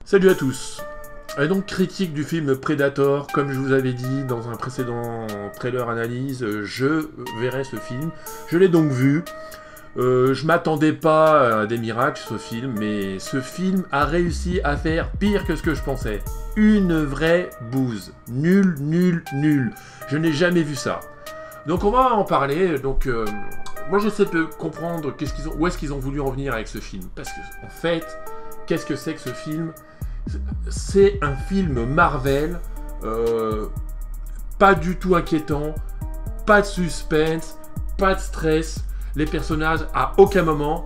Salut à tous. Et donc critique du film Predator, comme je vous avais dit dans un précédent trailer analyse, je verrai ce film. Je l'ai donc vu. Je m'attendais pas à des miracles ce film, mais ce film a réussi à faire pire que ce que je pensais. Une vraie bouse. Nul, nul, nul. Je n'ai jamais vu ça. Donc on va en parler. Donc moi j'essaie de comprendre où est-ce qu'ils ont voulu en venir avec ce film. Parce que en fait, qu'est-ce que c'est que ce film ? C'est un film Marvel, pas du tout inquiétant, pas de suspense, pas de stress. Les personnages, à aucun moment,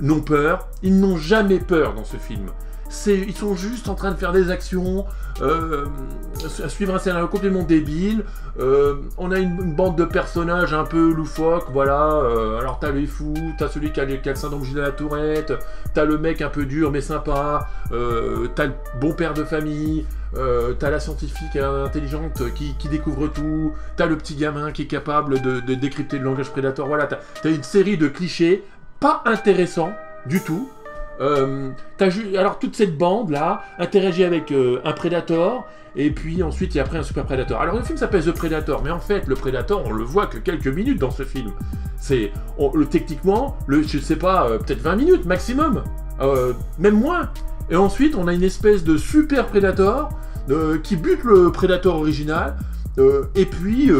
n'ont peur. Ils n'ont jamais peur dans ce film. Ils sont juste en train de faire des actions, suivre un scénario complètement débile. On a une bande de personnages un peu loufoques, voilà. Alors t'as les fous, t'as celui qui a le syndrome Gilles de la Tourette, t'as le mec un peu dur mais sympa, t'as le bon père de famille, t'as la scientifique intelligente qui découvre tout, t'as le petit gamin qui est capable de décrypter le langage prédateur. Voilà, t'as une série de clichés pas intéressants du tout. Alors toute cette bande là interagit avec un Predator et puis ensuite il y a après un Super Predator. Alors le film s'appelle The Predator, mais en fait le Predator on le voit que quelques minutes dans ce film. Techniquement, je sais pas, peut-être 20 minutes maximum, même moins. Et ensuite on a une espèce de Super Predator qui bute le Predator original. Et puis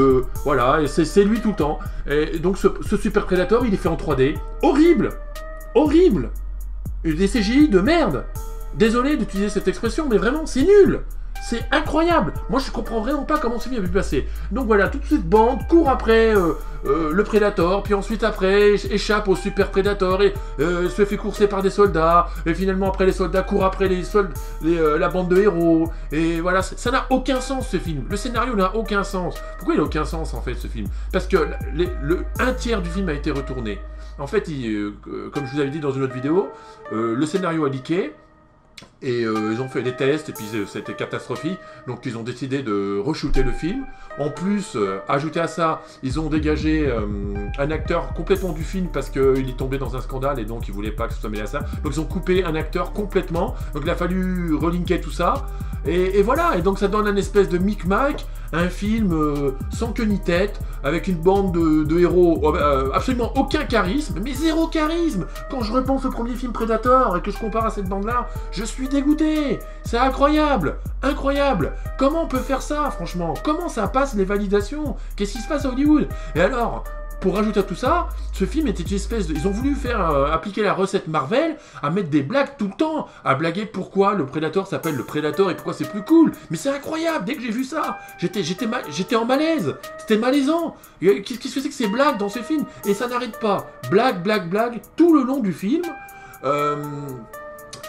voilà, et c'est lui tout le temps. Et donc ce Super Predator il est fait en 3D, horrible, horrible. Des CGI de merde. Désolé d'utiliser cette expression, mais vraiment, c'est nul. C'est incroyable. Moi, je comprends vraiment pas comment ce film a pu passer. Donc voilà, toute cette bande court après le Predator, puis ensuite après échappe au Super Predator et se fait courser par des soldats. Et finalement, après les soldats courent après la bande de héros. Et voilà, ça n'a aucun sens ce film. Le scénario n'a aucun sens. Pourquoi il n'a aucun sens en fait ce film? Parce que un tiers du film a été retourné. En fait, comme je vous avais dit dans une autre vidéo, le scénario a leaké, et ils ont fait des tests, et puis c'était catastrophique, donc ils ont décidé de re-shooter le film. En plus, ajouté à ça, ils ont dégagé un acteur complètement du film, parce qu'il est tombé dans un scandale, et donc ils voulaient pas que ce soit mêlé à ça. Donc ils ont coupé un acteur complètement, donc il a fallu relinker tout ça, et voilà, et donc ça donne un espèce de micmac, un film sans queue ni tête, avec une bande de héros, absolument aucun charisme, mais zéro charisme. Quand je repense au premier film Predator et que je compare à cette bande-là, je suis dégoûté. C'est incroyable, incroyable. Comment on peut faire ça, franchement? Comment ça passe les validations? Qu'est-ce qui se passe à Hollywood? Et alors, pour rajouter à tout ça, ce film était une espèce de... Ils ont voulu faire appliquer la recette Marvel, à mettre des blagues tout le temps, à blaguer pourquoi le Predator s'appelle le Predator et pourquoi c'est plus cool. Mais c'est incroyable, dès que j'ai vu ça, j'étais en malaise, c'était malaisant. Qu'est-ce que c'est que ces blagues dans ce film? Et ça n'arrête pas, blague, blague, blague, tout le long du film.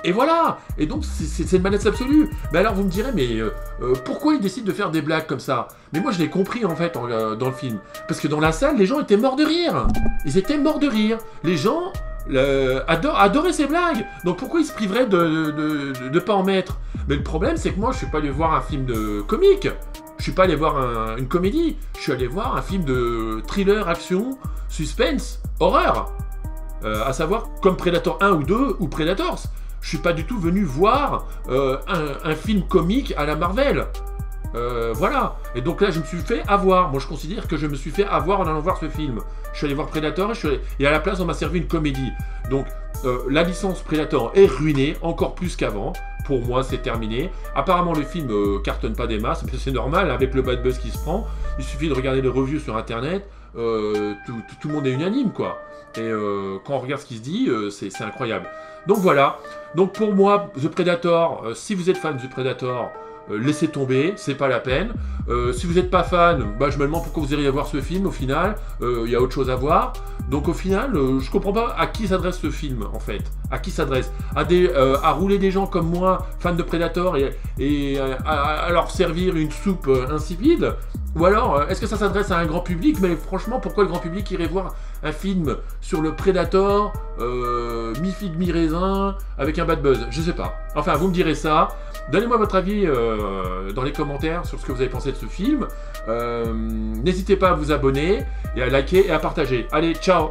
Et voilà. Et donc c'est une malaise absolue. Mais alors vous me direz, mais pourquoi ils décident de faire des blagues comme ça? Mais moi je l'ai compris en fait dans le film. Parce que dans la salle, les gens étaient morts de rire. Ils étaient morts de rire. Les gens adoraient ces blagues. Donc pourquoi ils se priveraient de pas en mettre? Mais le problème c'est que moi je suis pas allé voir un film de comique. Je suis pas allé voir une comédie. Je suis allé voir un film de thriller, action, suspense, horreur. À savoir comme Predator 1 ou 2 ou Predators. Je suis pas du tout venu voir un film comique à la Marvel. Voilà. Et donc là, je me suis fait avoir. Moi, je considère que je me suis fait avoir en allant voir ce film. Je suis allé voir Predator et à la place, on m'a servi une comédie. Donc, la licence Predator est ruinée, encore plus qu'avant. Pour moi, c'est terminé. Apparemment, le film cartonne pas des masses, mais c'est normal, avec le bad buzz qui se prend. Il suffit de regarder les reviews sur Internet. Tout le monde est unanime, quoi. Et quand on regarde ce qui se dit, c'est incroyable. Donc voilà. Donc pour moi, The Predator, si vous êtes fan du Predator, laissez tomber, c'est pas la peine. Si vous n'êtes pas fan, je me demande pourquoi vous iriez voir ce film au final. Il y a autre chose à voir. Donc au final, je comprends pas à qui s'adresse ce film en fait. À qui s'adresse? À rouler des gens comme moi, fans de Predator, et à leur servir une soupe insipide? Ou alors, est-ce que ça s'adresse à un grand public? Mais franchement, pourquoi le grand public irait voir un film sur le Predator, mi-figue, mi-raisin, avec un bad buzz? Je sais pas. Enfin, vous me direz ça. Donnez-moi votre avis dans les commentaires sur ce que vous avez pensé de ce film. N'hésitez pas à vous abonner, et à liker et à partager. Allez, ciao!